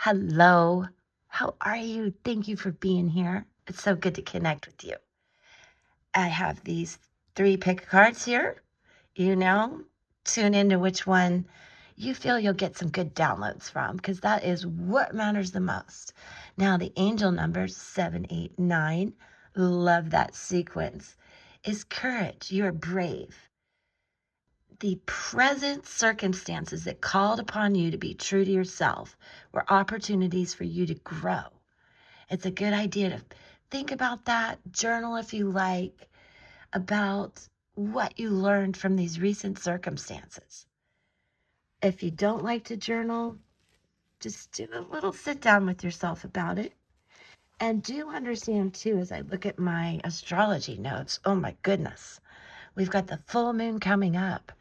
Hello. How are you? Thank you for being here. It's so good to connect with you. I have these 3 pick cards here. Tune into which one you feel you'll get some good downloads from, because that is what matters the most. Now, the angel numbers 789, love that sequence, is courage. You are brave. The present circumstances that called upon you to be true to yourself were opportunities for you to grow. It's a good idea to think about that, journal if you like, about what you learned from these recent circumstances. If you don't like to journal, just do a little sit down with yourself about it. And do understand too, as I look at my astrology notes, oh my goodness, we've got the full moon coming up.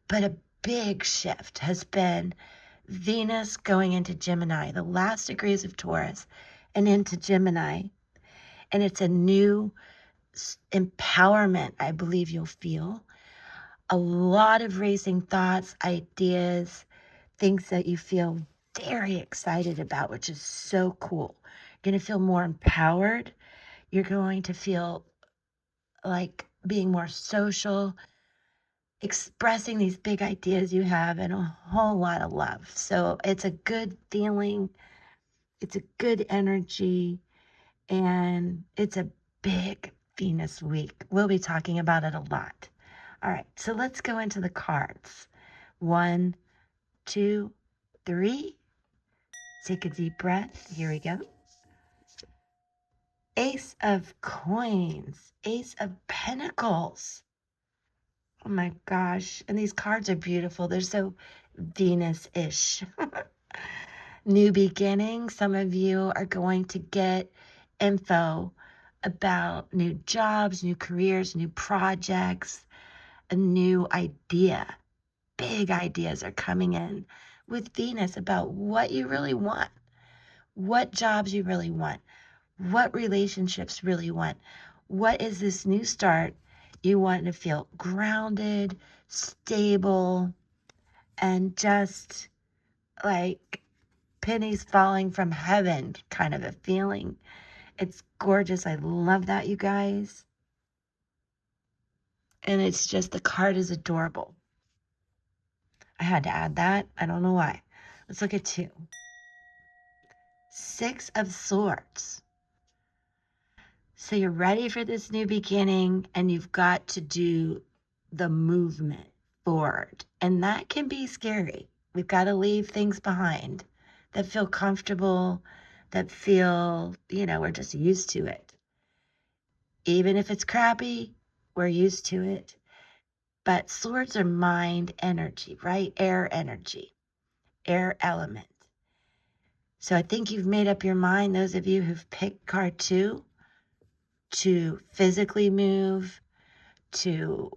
But a big shift has been Venus going into Gemini, the last degrees of Taurus, and into Gemini. And it's a new empowerment, I believe you'll feel. A lot of racing thoughts, ideas, things that you feel very excited about, which is so cool. You're going to feel more empowered. You're going to feel like being more social, expressing these big ideas you have, and a whole lot of love. So it's a good feeling. It's a good energy. And it's a big Venus week. We'll be talking about it a lot. All right, so let's go into the cards. 1, 2, 3. Take a deep breath. Here we go. Ace of Coins, Ace of Pentacles. Oh my gosh. And these cards are beautiful. They're so Venus-ish. New beginning. Some of you are going to get info about new jobs, new careers, new projects, a new idea. Big ideas are coming in with Venus about what you really want, what jobs you really want, what relationships really want. What is this new start? You want to feel grounded, stable, and just like pennies falling from heaven kind of a feeling. It's gorgeous. I love that, you guys. And it's just, the card is adorable. I had to add that. I don't know why. Let's look at 2. 6 of Swords. So you're ready for this new beginning, and you've got to do the movement forward. And that can be scary. We've got to leave things behind that feel comfortable, that feel, we're just used to it. Even if it's crappy, we're used to it. But swords are mind energy, right? Air energy, air element. So I think you've made up your mind, those of you who've picked card 2, to physically move, to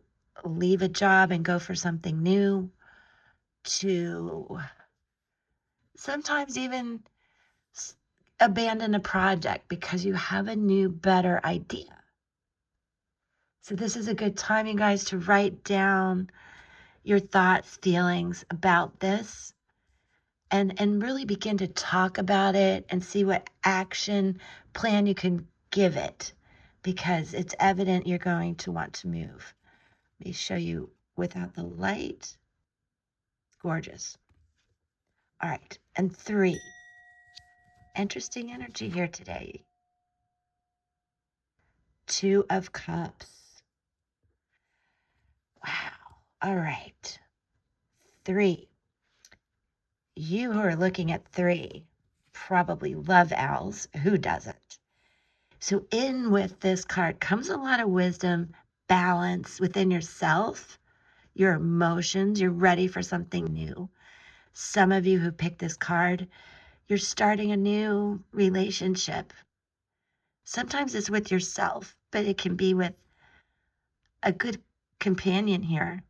leave a job and go for something new, to sometimes even abandon a project because you have a new, better idea. So this is a good time, you guys, to write down your thoughts, feelings about this, and really begin to talk about it and see what action plan you can give it, because it's evident you're going to want to move. Let me show you without the light. It's gorgeous. All right, and 3. Interesting energy here today. 2 of Cups. Wow. All right. 3. You who are looking at 3 probably love owls. Who doesn't? So in with this card comes a lot of wisdom, balance within yourself, your emotions. You're ready for something new. Some of you who picked this card, you're starting a new relationship. Sometimes it's with yourself, but it can be with a good companion here.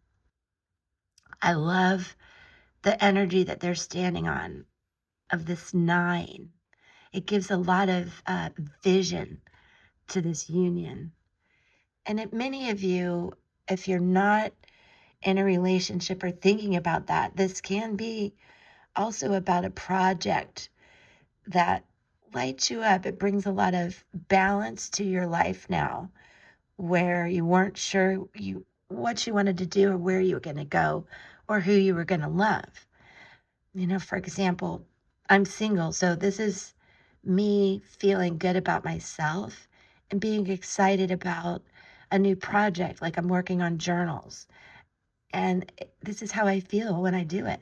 I love the energy that they're standing on of this 9. It gives a lot of vision to this union. And many of you, if you're not in a relationship or thinking about that, this can be also about a project that lights you up. It brings a lot of balance to your life now, where you weren't sure what you wanted to do or where you were going to go or who you were going to love. You know, for example, I'm single, so this is me feeling good about myself and being excited about a new project, like I'm working on journals. And this is how I feel when I do it.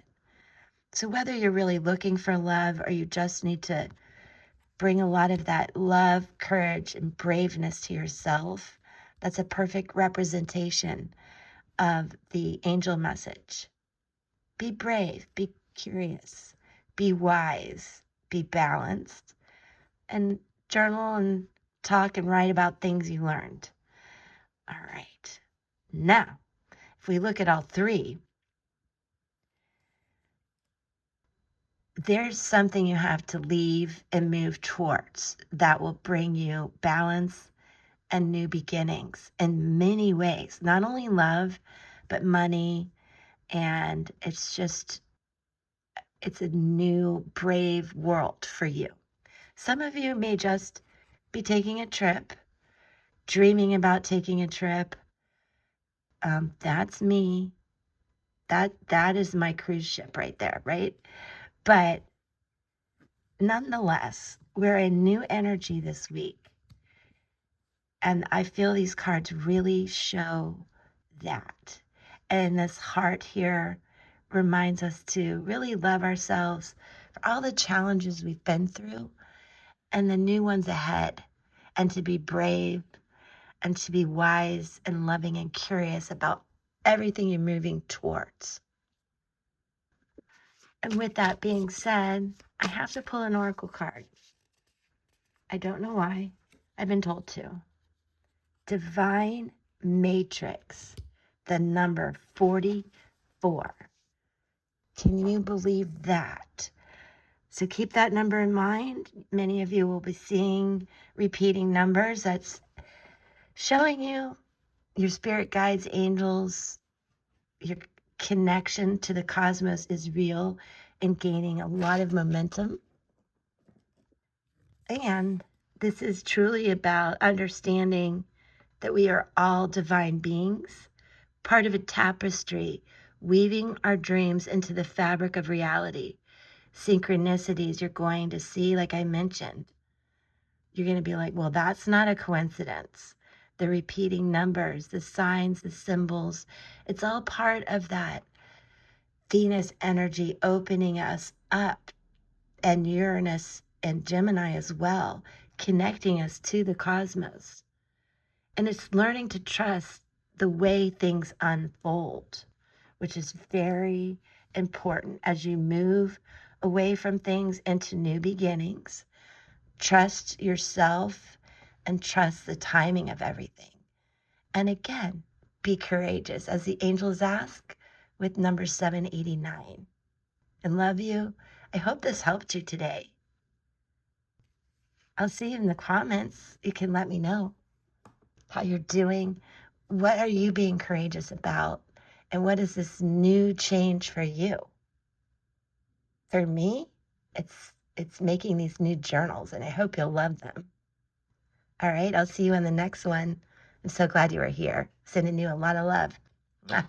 So whether you're really looking for love or you just need to bring a lot of that love, courage, and braveness to yourself, that's a perfect representation of the angel message. Be brave, be curious, be wise, be balanced, and journal and talk and write about things you learned. All right. Now, if we look at all three, there's something you have to leave and move towards that will bring you balance and new beginnings in many ways, not only love, but money. And it's a new, brave world for you. Some of you may just be taking a trip, dreaming about taking a trip. That's me. That is my cruise ship right there, right? But nonetheless, we're in new energy this week. And I feel these cards really show that. And this heart here reminds us to really love ourselves for all the challenges we've been through and the new ones ahead, and to be brave and to be wise and loving and curious about everything you're moving towards. And with that being said, I have to pull an oracle card. I don't know why. I've been told to. Divine Matrix, the number 44. Can you believe that? So keep that number in mind. Many of you will be seeing repeating numbers. That's showing you your spirit guides, angels, your connection to the cosmos is real and gaining a lot of momentum. And this is truly about understanding that we are all divine beings, part of a tapestry, weaving our dreams into the fabric of reality. Synchronicities you're going to see, like I mentioned. You're going to be like, well, that's not a coincidence. The repeating numbers, the signs, the symbols, it's all part of that Venus energy opening us up, and Uranus and Gemini as well, connecting us to the cosmos. And it's learning to trust the way things unfold, which is very important as you move away from things into new beginnings. Trust yourself and trust the timing of everything. And again, be courageous, as the angels ask with number 789. And love you. I hope this helped you today. I'll see you in the comments. You can let me know how you're doing. What are you being courageous about? And what is this new change for you? For me, it's making these new journals, and I hope you'll love them. All right, I'll see you in the next one. I'm so glad you were here. Sending you a lot of love. Mwah.